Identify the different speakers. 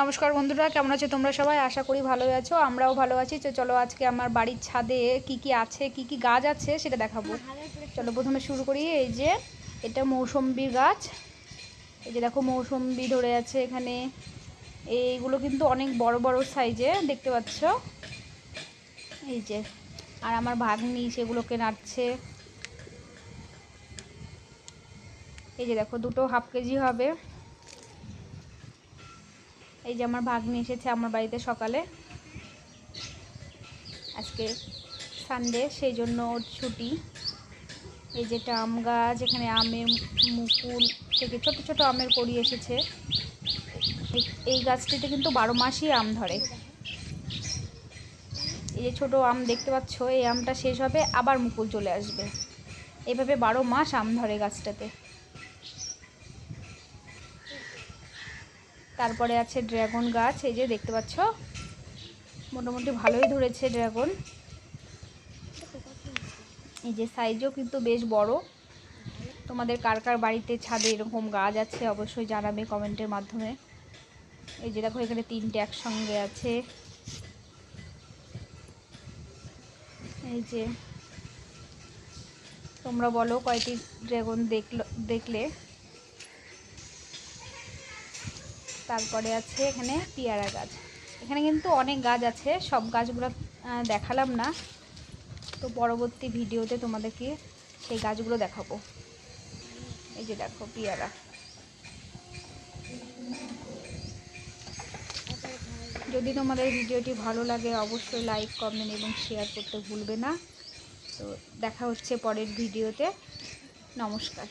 Speaker 1: নমস্কার বন্ধুরা, কেমন আছো তোমরা সবাই? আশা করি ভালোই আছো, আমরাও ভালো আছি। তো চলো আজকে আমার বাড়ির ছাদে কি কি আছে, কি কি গাছ আছে সেটা দেখাবো। চলো প্রথমে শুরু করি। এই যে এটা মৌসম্বির গাছ। এই যে দেখো মৌসম্বি ধরে আছে এখানে। এইগুলো কিন্তু অনেক বড় বড় সাইজে দেখতে পাচ্ছ। এই যে আর আমার ভাগ্নি সেগুলোকে নাড়ছে। এই যে দেখো দুটো হাফ কেজি হবে। এই যে আমার ভাগ্নি এসেছে আমার বাড়িতে সকালে, আজকে সানডে সেই জন্য ওর ছুটি। এই যেটা আম গাছ, এখানে আমের মুকুল থেকে ছোট ছোট আমের কড়ি এসেছে। এই গাছটিতে কিন্তু 12 মাসই আম ধরে। এই যে ছোট আম দেখতে পাচ্ছ, এই আমটা শেষ হবে আবার মুকুল চলে আসবে। এইভাবে 12 মাস আম ধরে গাছটাতে। তারপরে আছে ড্রাগন গাছ। এই যে দেখতে পাচ্ছ মোটামুটি ভালোই ধরেছে ড্রাগন। এই যে সাইজও কিন্তু বেশ বড়। তোমাদের কার কার বাড়িতে ছাদে এরকম গাছ আছে অবশ্যই জানাবে কমেন্টের মাধ্যমে। এই যে দেখো এখানে 3টে একসঙ্গে আছে। এই যে তোমরা বলো কয়টি ড্রাগন দেখলে। তারপরে আছে এখানে পেয়ারা গাছ। এখানে কিন্তু অনেক গাছ আছে, সব গাছগুলো দেখালাম না, তো পরবর্তী ভিডিওতে তোমাদেরকে সেই গাছগুলো দেখাবো। এই যে দেখো পেয়ারা। যদি তোমাদের ভিডিওটি ভালো লাগে অবশ্যই লাইক, কমেন্ট এবং শেয়ার করতে ভুলবে না। তো দেখা হচ্ছে পরের ভিডিওতে। নমস্কার।